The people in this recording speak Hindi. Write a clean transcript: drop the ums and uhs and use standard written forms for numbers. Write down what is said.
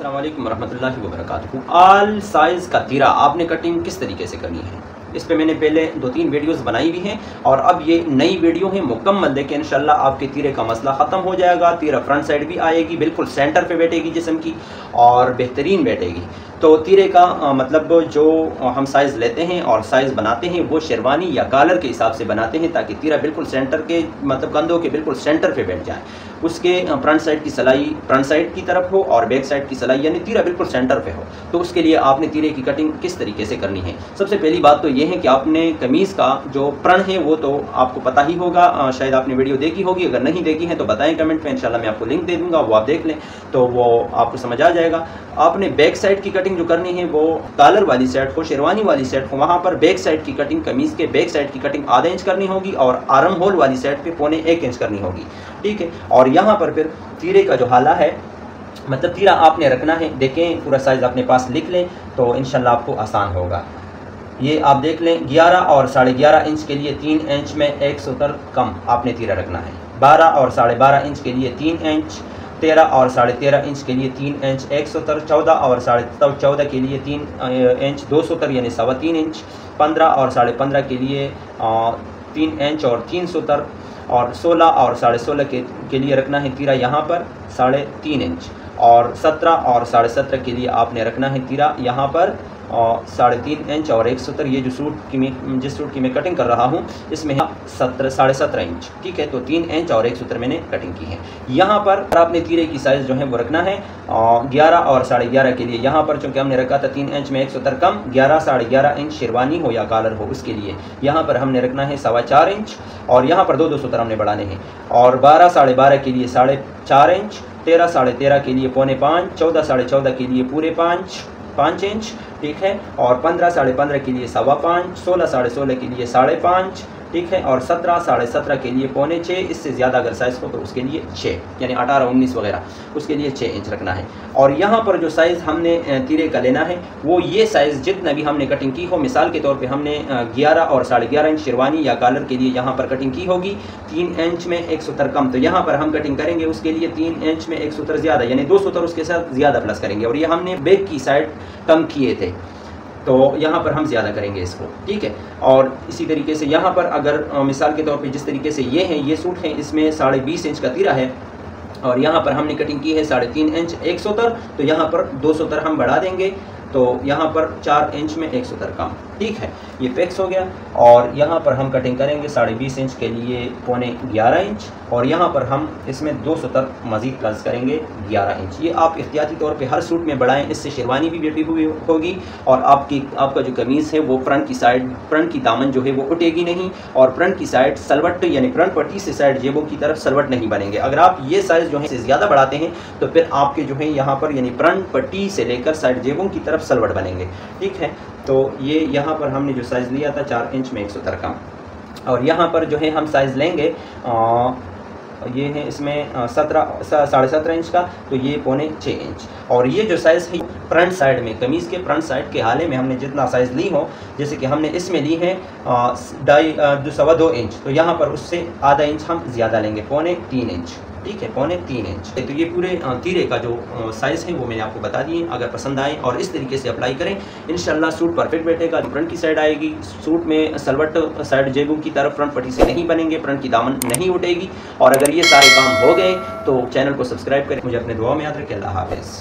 अस्सलाम वालेकुम रहमतुल्लाहि व बरकातुहू। आल साइज़ का तीरा आपने कटिंग किस तरीके से करनी है, इस पे मैंने पहले 2-3 वीडियोस बनाई हुई हैं और अब ये नई वीडियो है मुकम्मल। देखें इंशाल्लाह आपके तीरे का मसला ख़त्म हो जाएगा। तीरा फ्रंट साइड भी आएगी, बिल्कुल सेंटर पे बैठेगी जिस्म की और बेहतरीन बैठेगी। तो तीरे का मतलब जो हम साइज़ लेते हैं और साइज़ बनाते हैं वो शेरवानी या कॉलर के हिसाब से बनाते हैं ताकि तीरा बिल्कुल सेंटर के मतलब कंधों के बिल्कुल सेंटर पे बैठ जाए। उसके फ्रंट साइड की सिलाई फ्रंट साइड की तरफ हो और बैक साइड की सिलाई यानी तीरा बिल्कुल सेंटर पे हो। तो उसके लिए आपने तीरे की कटिंग किस तरीके से करनी है। सबसे पहली बात तो ये है कि आपने कमीज़ का जो प्रण है वो तो आपको पता ही होगा, शायद आपने वीडियो देखी होगी। अगर नहीं देखी है तो बताएं कमेंट में, इंशाल्लाह मैं आपको लिंक दे दूंगा, वो आप देख लें तो वो आपको समझ आ जाएगा। आपने बैक साइड की कटिंग जो करनी है वो कॉलर वाली साइड हो, शेरवानी वाली साइड हो, वहाँ पर बैक साइड की कटिंग कमीज़ के बैक साइड की कटिंग आधा इंच करनी होगी और आर्म होल वाली साइड पे 1.25 इंच करनी होगी, ठीक है। और यहाँ पर फिर तीरे का जो हाला है मतलब तीरा आपने रखना है, देखें पूरा साइज़ अपने पास लिख लें तो इंशाल्लाह आपको आसान होगा। ये आप देख लें 11 और 11.5 इंच के लिए 3 इंच में 1 सूतर कम आपने तीरा रखना है। 12 और 12.5 इंच के लिए 3 इंच, 13 और 13.5 इंच के लिए 3 इंच 1 सूतर, 14 और 14.5 के लिए 3 इंच 2 सूतर यानी 3.25 इंच, 15 और 15.5 के लिए 3 इंच और 3 सूतर, और 16 और 16.5 के लिए रखना है तीरा यहाँ पर 3.5 इंच, और 17 और 17.5 के लिए आपने रखना है तीरा यहाँ पर 3.5 इंच और 1 सूतर। ये जो जिस सूट की मैं कटिंग कर रहा हूँ इसमें 17.5 इंच, ठीक है। तो 3 इंच और 1 सूतर मैंने कटिंग की है। यहाँ पर आपने तीरे की साइज़ जो है वो रखना है 11 और 11.5 के लिए। यहाँ पर चूँकि हमने रखा था 3 इंच में 1 सूतर कम, 11 11.5 इंच शेरवानी हो या कॉलर हो उसके लिए यहाँ पर हमने रखना है 4.25 इंच, और यहाँ पर 2 सूतर हमने बढ़ाने हैं। और 12 12.5 के लिए 4.5 इंच, 13 13.5 के लिए 4.25, 14 14.5 के लिए पूरे 5 इंच, ठीक है। और 15 15.5 के लिए 5.25, 16 16.5 के लिए 5.5, ठीक है। और 17 17.5 के लिए 5.6, इससे ज़्यादा अगर साइज़ हो तो उसके लिए 6 यानी 18 19 वगैरह उसके लिए 6 इंच रखना है। और यहाँ पर जो साइज़ हमने तीरे का लेना है वो ये साइज़ जितना भी हमने कटिंग की हो, मिसाल के तौर पे हमने 11 और 11.5 इंच शेरवानी या कॉलर के लिए यहाँ पर कटिंग की होगी 3 इंच में 1 सूतर कम, तो यहाँ पर हम कटिंग करेंगे उसके लिए 3 इंच में 1 सूतर ज़्यादा यानी 2 सूतर उसके साथ ज़्यादा प्लस करेंगे। और ये हमने बैक की साइड कम किए थे तो यहाँ पर हम ज़्यादा करेंगे इसको, ठीक है। और इसी तरीके से यहाँ पर अगर मिसाल के तौर पे जिस तरीके से ये सूट है इसमें 20.5 इंच का तीरा है और यहाँ पर हमने कटिंग की है 3.5 इंच 1 सूतर, तो यहाँ पर 2 सूतर हम बढ़ा देंगे तो यहाँ पर 4 इंच में 1 सूतर कम, ठीक है। ये फिक्स हो गया। और यहाँ पर हम कटिंग करेंगे 20.5 इंच के लिए 11.25 इंच, और यहाँ पर हम इसमें 2 सूतर मज़ीद प्लस करेंगे 11 इंच। ये आप एहतियाती तौर पे हर सूट में बढ़ाएं, इससे शेरवानी भी बैठी हुई होगी और आपका जो कमीज़ है वो फ्रंट की साइड फ्रंट की दामन जो है वो उठेगी नहीं, और फ्रंट की साइड सलवट यानी फ्रंट पट्टी से साइड जेबों की तरफ सलवट नहीं बनेंगे। अगर आप ये साइज़ जो है इससे ज़्यादा बढ़ाते हैं तो फिर आपके जो है यहाँ पर यानी फ्रंट पट्टी से लेकर साइड जेबों की तरफ सलवट बनेंगे, ठीक है। तो ये यहाँ पर हमने जो साइज़ लिया था 4 इंच में 1 सूतर कम, और यहाँ पर जो है हम साइज़ लेंगे ये है इसमें 17.5 इंच का, तो ये 5.6 इंच। और ये जो साइज़ है फ्रंट साइड में कमीज़ के फ्रंट साइड के हाले में हमने जितना साइज़ ली हो, जैसे कि हमने इसमें ली है 2.25 इंच, तो यहाँ पर उससे आधा इंच हम ज़्यादा लेंगे 3.25 इंच, ठीक है, 3.25 इंच। तो ये पूरे तीरे का जो साइज़ है वो मैंने आपको बता दिए। अगर पसंद आए और इस तरीके से अप्लाई करें इंशाल्लाह सूट परफेक्ट बैठेगा। फ्रंट की साइड आएगी, सूट में सलवट साइड जेबों की तरफ फ्रंट पट्टी से नहीं बनेंगे, फ्रंट की दामन नहीं उठेगी। और अगर ये सारे काम हो गए तो चैनल को सब्सक्राइब करें। मुझे अपने दुआ में याद रखें। अल्लाह हाफ़िज़।